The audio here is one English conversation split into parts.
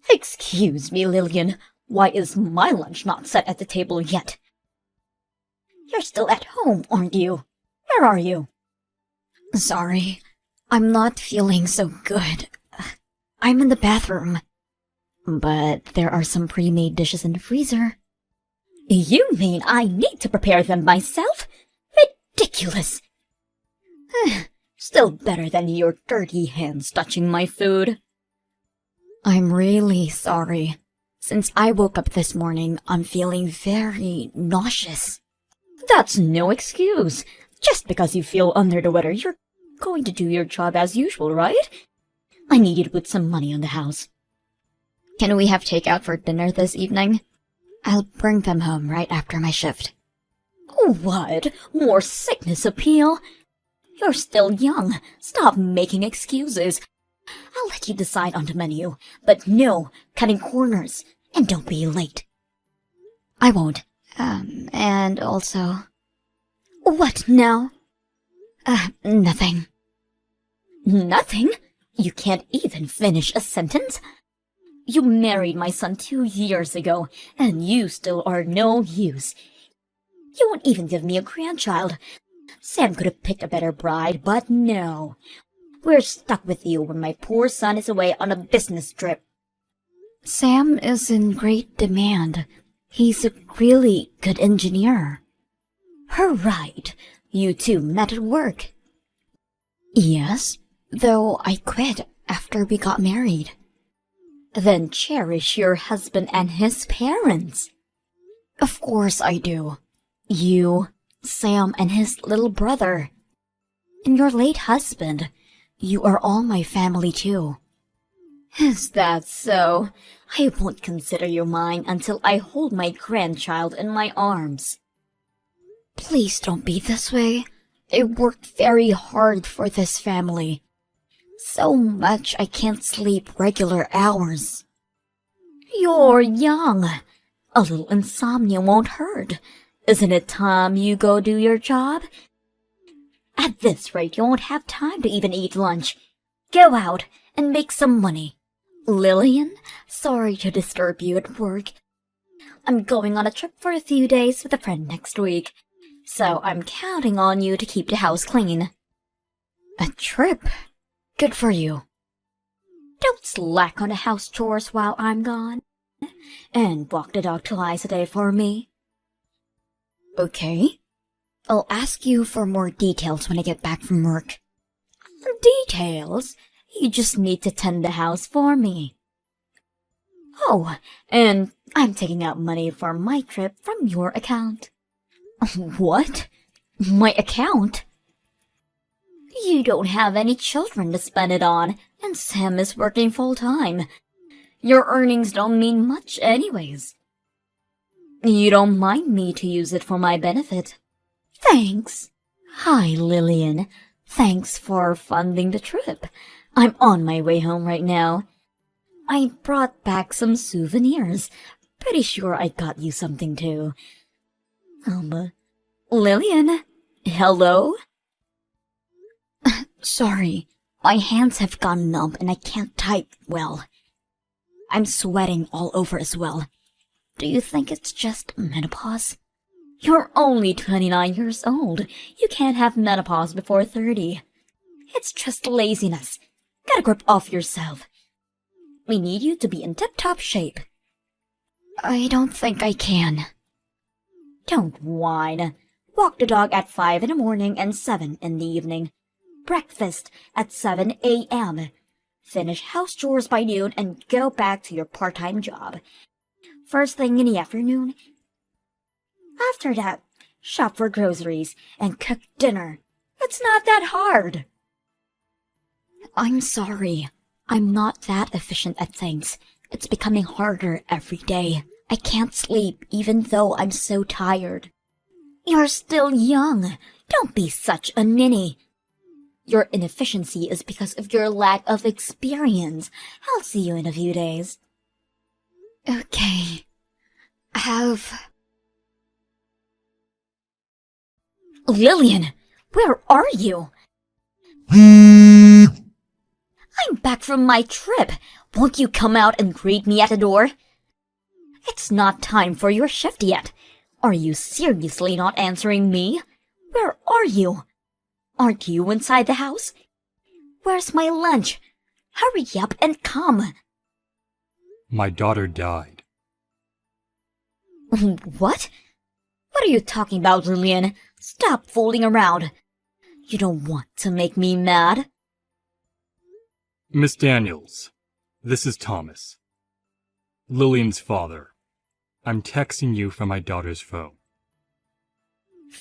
Excuse me, Lillian. Why is my lunch not set at the table yet? You're still at home, aren't you? Where are you? Sorry, I'm not feeling so good. I'm in the bathroom. But there are some pre-made dishes in the freezer. You mean I need to prepare them myself? Ridiculous! Still better than your dirty hands touching my food. I'm really sorry. Since I woke up this morning, I'm feeling very nauseous. That's no excuse. Just because you feel under the weather, you're going to do your job as usual, right? I need you to put some money on the house. Can we have takeout for dinner this evening? I'll bring them home right after my shift. What? More sickness appeal? You're still young. Stop making excuses. I'll let you decide on the menu, but no cutting corners, and don't be late. I won't. And also... What now? Nothing. Nothing? You can't even finish a sentence? You married my son 2 years ago, and you still are no use. You won't even give me a grandchild. Sam could have picked a better bride, but no. We're stuck with you when my poor son is away on a business trip. Sam is in great demand. He's a really good engineer. Right. You two met at work. Yes, though I quit after we got married. Then cherish your husband and his parents. Of course I do. You, Sam and his little brother, and your late husband. You are all my family too. Is that so? I won't consider you mine until I hold my grandchild in my arms. Please don't be this way. I worked very hard for this family. So much I can't sleep regular hours. You're young. A little insomnia won't hurt. Isn't it time you go do your job? At this rate, you won't have time to even eat lunch. Go out and make some money. Lillian, sorry to disturb you at work. I'm going on a trip for a few days with a friend next week, so I'm counting on you to keep the house clean. A trip? Good for you. Don't slack on the house chores while I'm gone. And walk the dog twice a day for me. Okay. I'll ask you for more details when I get back from work. Details? You just need to tend the house for me. Oh, and I'm taking out money for my trip from your account. What? My account? You don't have any children to spend it on, and Sam is working full-time. Your earnings don't mean much anyways. You don't mind me to use it for my benefit. Thanks. Hi, Lillian. Thanks for funding the trip. I'm on my way home right now. I brought back some souvenirs. Pretty sure I got you something too. Lillian? Hello? Sorry, my hands have gone numb and I can't type well. I'm sweating all over as well. Do you think it's just menopause? You're only 29 years old. You can't have menopause before 30. It's just laziness. Get a grip off yourself. We need you to be in tip-top shape. I don't think I can. Don't whine. Walk the dog at 5 in the morning and 7 in the evening. Breakfast at 7 a.m. Finish house chores by noon and go back to your part-time job. First thing in the afternoon. After that, shop for groceries and cook dinner. It's not that hard. I'm sorry. I'm not that efficient at things. It's becoming harder every day. I can't sleep even though I'm so tired. You're still young. Don't be such a ninny. Your inefficiency is because of your lack of experience. I'll see you in a few days. Okay. Lillian, where are you? I'm back from my trip. Won't you come out and greet me at the door? It's not time for your shift yet. Are you seriously not answering me? Where are you? Aren't you inside the house? Where's my lunch? Hurry up and come. My daughter died. What? What are you talking about, Lillian? Stop fooling around. You don't want to make me mad. Miss Daniels, this is Thomas, Lillian's father. I'm texting you from my daughter's phone.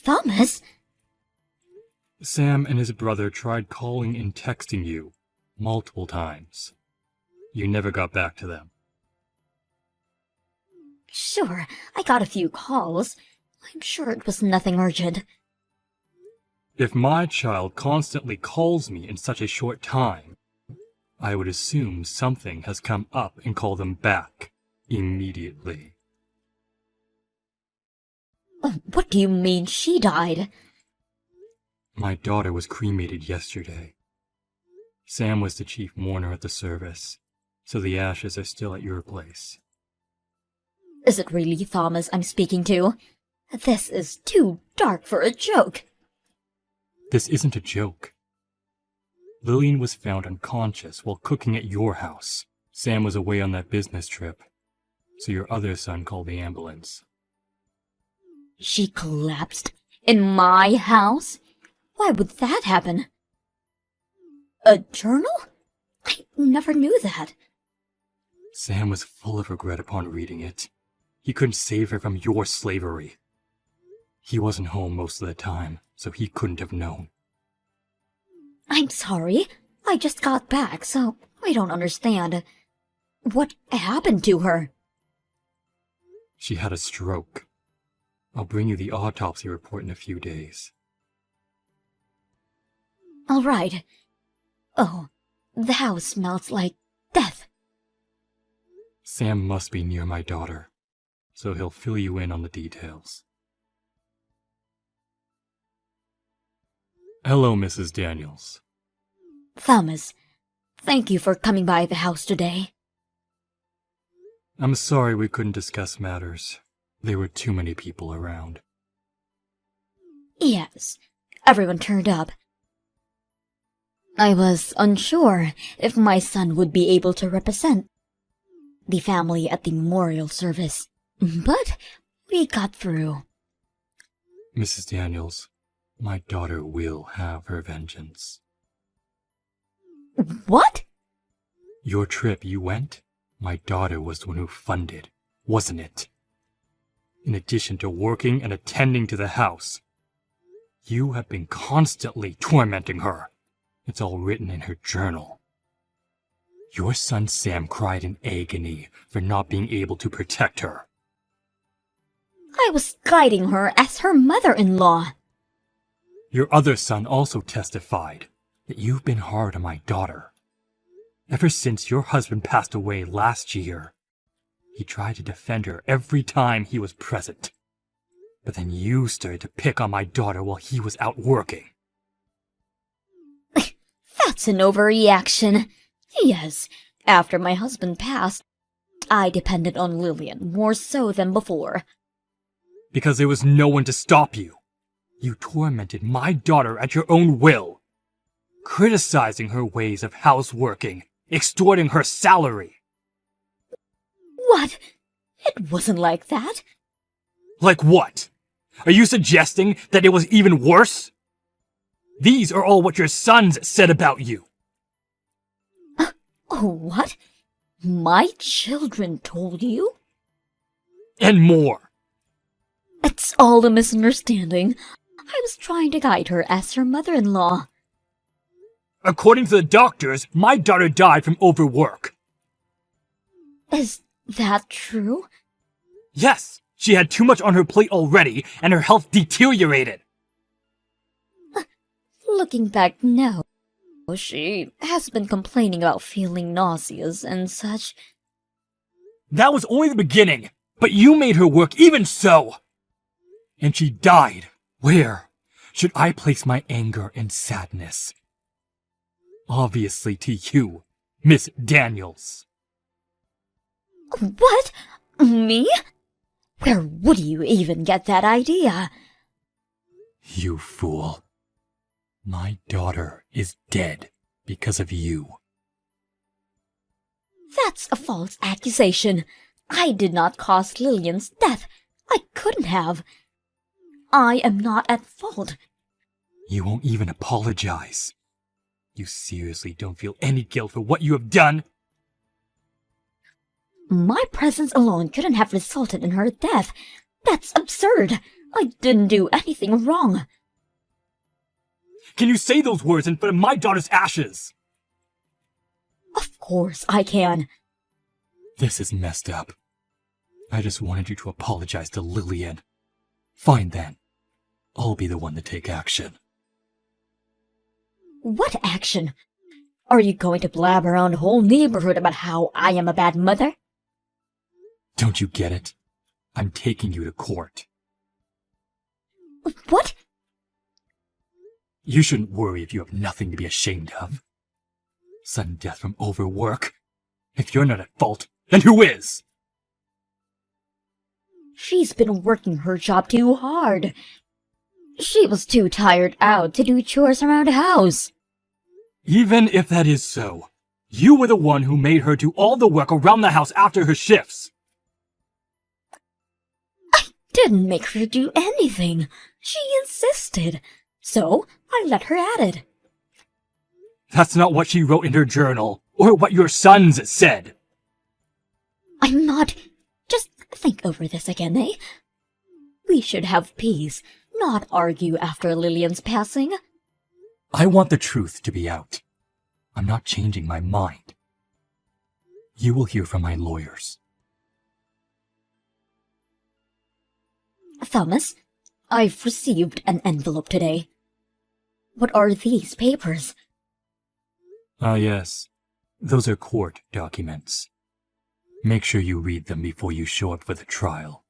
Thomas? Sam and his brother tried calling and texting you multiple times. You never got back to them. Sure, I got a few calls. I'm sure it was nothing urgent. If my child constantly calls me in such a short time, I would assume something has come up and call them back immediately. What do you mean she died? My daughter was cremated yesterday. Sam was the chief mourner at the service, so the ashes are still at your place. Is it really Thomas I'm speaking to? This is too dark for a joke. This isn't a joke. Lillian was found unconscious while cooking at your house. Sam was away on that business trip, so your other son called the ambulance. She collapsed in my house? Why would that happen? A journal? I never knew that. Sam was full of regret upon reading it. He couldn't save her from your slavery. He wasn't home most of the time, so he couldn't have known. I'm sorry. I just got back, so I don't understand. What happened to her? She had a stroke. I'll bring you the autopsy report in a few days. All right. Oh, the house smells like death. Sam must be near my daughter, so he'll fill you in on the details. Hello, Mrs. Daniels. Thomas, thank you for coming by the house today. I'm sorry we couldn't discuss matters. There were too many people around. Yes, everyone turned up. I was unsure if my son would be able to represent the family at the memorial service, but we got through. Mrs. Daniels, my daughter will have her vengeance. What? Your trip you went, my daughter was the one who funded, wasn't it? In addition to working and attending to the house, you have been constantly tormenting her. It's all written in her journal. Your son Sam cried in agony for not being able to protect her. I was guiding her as her mother-in-law. Your other son also testified that you've been hard on my daughter. Ever since your husband passed away last year, he tried to defend her every time he was present. But then you started to pick on my daughter while he was out working. That's an overreaction. Yes, after my husband passed, I depended on Lillian more so than before. Because there was no one to stop you. You tormented my daughter at your own will, criticizing her ways of houseworking, extorting her salary. What? It wasn't like that. Like what? Are you suggesting that it was even worse? These are all what your sons said about you. Oh, what? My children told you? And more. It's all a misunderstanding. I was trying to guide her as her mother-in-law. According to the doctors, my daughter died from overwork. Is that true? Yes, she had too much on her plate already, and her health deteriorated. Looking back now, she has been complaining about feeling nauseous and such. That was only the beginning, but you made her work even so. And she died. Where should I place my anger and sadness? Obviously to you, Miss Daniels. What? Me? Where would you even get that idea? You fool. My daughter is dead because of you. That's a false accusation. I did not cause Lillian's death. I couldn't have. I am not at fault. You won't even apologize. You seriously don't feel any guilt for what you have done? My presence alone couldn't have resulted in her death. That's absurd. I didn't do anything wrong. Can you say those words in front of my daughter's ashes? Of course I can. This is messed up. I just wanted you to apologize to Lillian. Fine then. I'll be the one to take action. What action? Are you going to blab around the whole neighborhood about how I am a bad mother? Don't you get it? I'm taking you to court. What? You shouldn't worry if you have nothing to be ashamed of. Sudden death from overwork? If you're not at fault, then who is? She's been working her job too hard. She was too tired out to do chores around the house. Even if that is so, you were the one who made her do all the work around the house after her shifts. Didn't make her do anything. She insisted. So I let her at it. That's not what she wrote in her journal, or what your sons said. I'm not... Just think over this again, eh? We should have peace, not argue after Lillian's passing. I want the truth to be out. I'm not changing my mind. You will hear from my lawyers. Thomas, I've received an envelope today. What are these papers? Ah, yes. Those are court documents. Make sure you read them before you show up for the trial.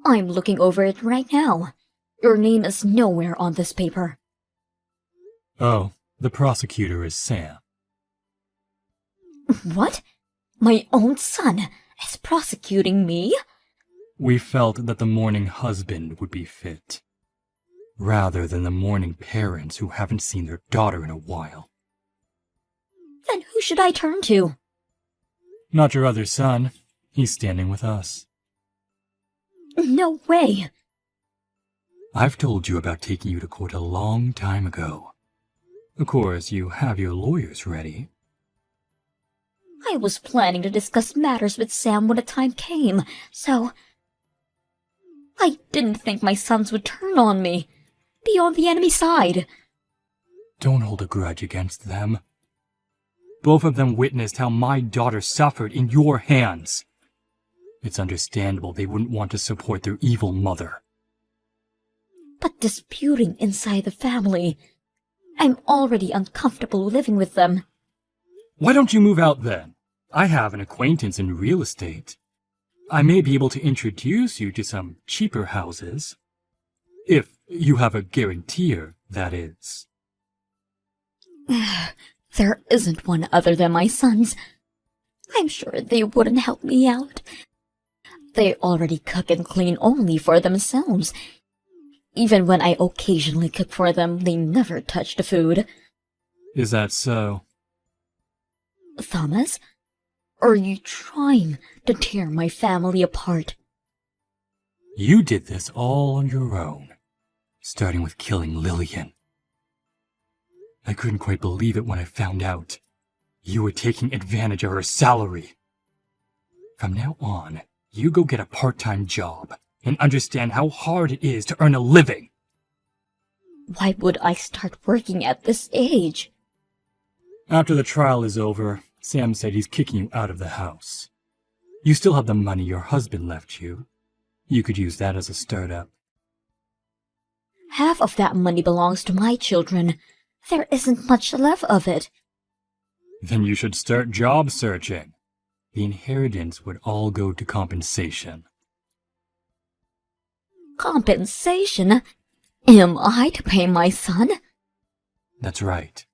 I'm looking over it right now. Your name is nowhere on this paper. Oh, the prosecutor is Sam. What? My own son is prosecuting me? We felt that the mourning husband would be fit, rather than the mourning parents who haven't seen their daughter in a while. Then who should I turn to? Not your other son. He's standing with us. No way. I've told you about taking you to court a long time ago. Of course, you have your lawyers ready. I was planning to discuss matters with Sam when the time came, so... I didn't think my sons would turn on me. Be on the enemy side. Don't hold a grudge against them. Both of them witnessed how my daughter suffered in your hands. It's understandable they wouldn't want to support their evil mother. But disputing inside the family... I'm already uncomfortable living with them. Why don't you move out then? I have an acquaintance in real estate. I may be able to introduce you to some cheaper houses. If you have a guarantor, that is. There isn't one other than my sons. I'm sure they wouldn't help me out. They already cook and clean only for themselves. Even when I occasionally cook for them, they never touch the food. Is that so? Thomas, are you trying to tear my family apart? You did this all on your own, starting with killing Lillian. I couldn't quite believe it when I found out. You were taking advantage of her salary. From now on, you go get a part-time job and understand how hard it is to earn a living. Why would I start working at this age? After the trial is over, Sam said he's kicking you out of the house. You still have the money your husband left you. You could use that as a startup. Half of that money belongs to my children. There isn't much left of it. Then you should start job searching. The inheritance would all go to compensation. Compensation? Am I to pay my son? That's right.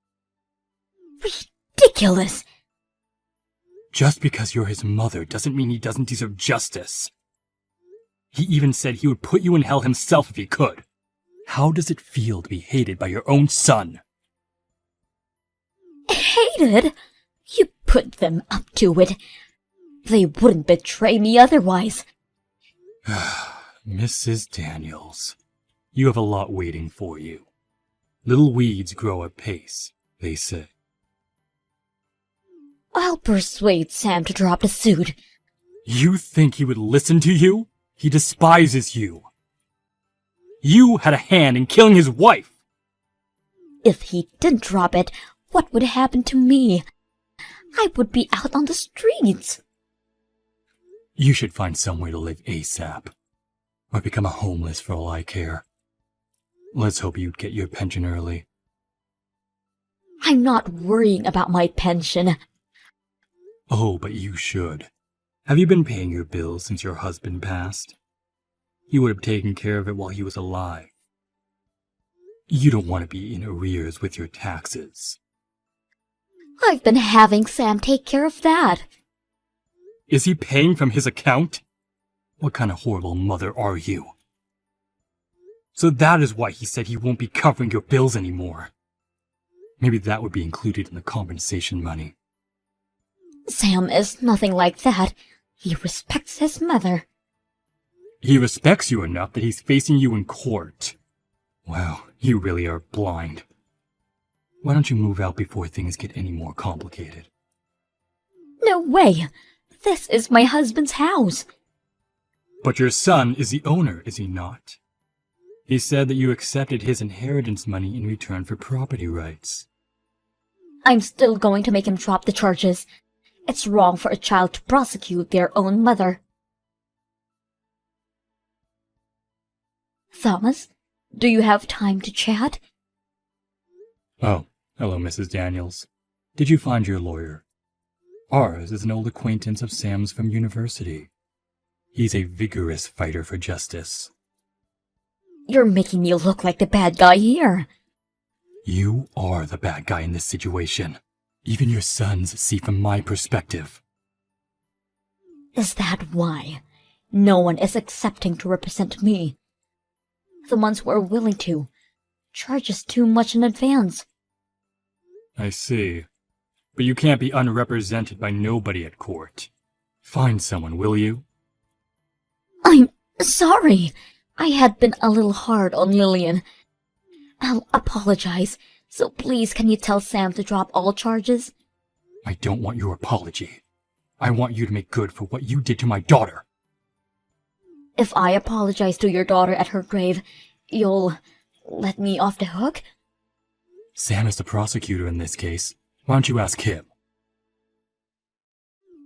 Ridiculous! Just because you're his mother doesn't mean he doesn't deserve justice. He even said he would put you in hell himself if he could. How does it feel to be hated by your own son? Hated? You put them up to it. They wouldn't betray me otherwise. Mrs. Daniels, you have a lot waiting for you. Little weeds grow apace, they say. I'll persuade Sam to drop the suit. You think he would listen to you? He despises you. You had a hand in killing his wife. If he didn't drop it, what would happen to me? I would be out on the streets. You should find somewhere to live ASAP. Or become a homeless for all I care. Let's hope you'd get your pension early. I'm not worrying about my pension. Oh, but you should. Have you been paying your bills since your husband passed? He would have taken care of it while he was alive. You don't want to be in arrears with your taxes. I've been having Sam take care of that. Is he paying from his account? What kind of horrible mother are you? So that is why he said he won't be covering your bills anymore. Maybe that would be included in the compensation money. Sam is nothing like that. He respects his mother. He respects you enough that he's facing you in court. Wow, you really are blind. Why don't you move out before things get any more complicated? No way! This is my husband's house. But your son is the owner, is he not? He said that you accepted his inheritance money in return for property rights. I'm still going to make him drop the charges. It's wrong for a child to prosecute their own mother. Thomas, do you have time to chat? Oh, hello, Mrs. Daniels. Did you find your lawyer? Ours is an old acquaintance of Sam's from university. He's a vigorous fighter for justice. You're making me look like the bad guy here. You are the bad guy in this situation. Even your sons see from my perspective. Is that why? No one is accepting to represent me. The ones who are willing to charge us too much in advance. I see. But you can't be unrepresented by nobody at court. Find someone, will you? I'm sorry. I had been a little hard on Lillian. I'll apologize. So please, can you tell Sam to drop all charges? I don't want your apology. I want you to make good for what you did to my daughter. If I apologize to your daughter at her grave, you'll let me off the hook? Sam is the prosecutor in this case. Why don't you ask him?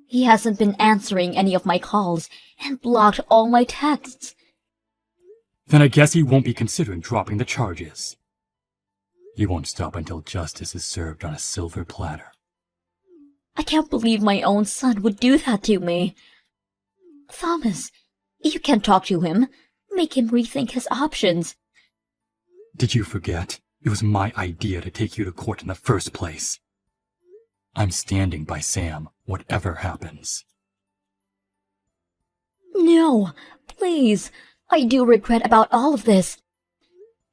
He hasn't been answering any of my calls and blocked all my texts. Then I guess he won't be considering dropping the charges. He won't stop until justice is served on a silver platter. I can't believe my own son would do that to me. Thomas, you can talk to him. Make him rethink his options. Did you forget? It was my idea to take you to court in the first place. I'm standing by Sam, whatever happens. No, please. I do regret about all of this.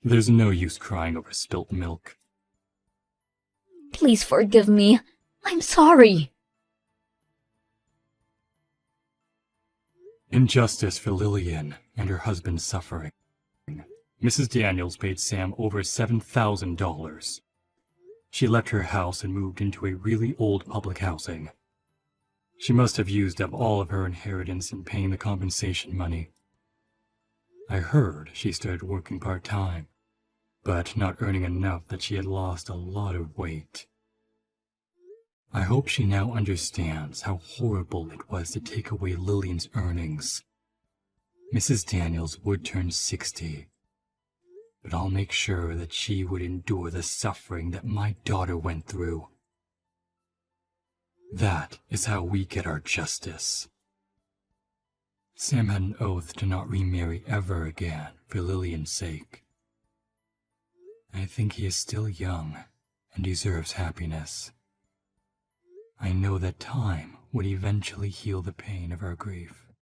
There's no use crying over spilt milk. Please forgive me. I'm sorry. In justice for Lillian and her husband's suffering, Mrs. Daniels paid Sam over $7,000. She left her house and moved into a really old public housing. She must have used up all of her inheritance in paying the compensation money. I heard she started working part-time, but not earning enough that she had lost a lot of weight. I hope she now understands how horrible it was to take away Lillian's earnings. Mrs. Daniels would turn 60, but I'll make sure that she would endure the suffering that my daughter went through. That is how we get our justice. Sam had an oath to not remarry ever again for Lillian's sake. I think he is still young and deserves happiness. I know that time would eventually heal the pain of her grief.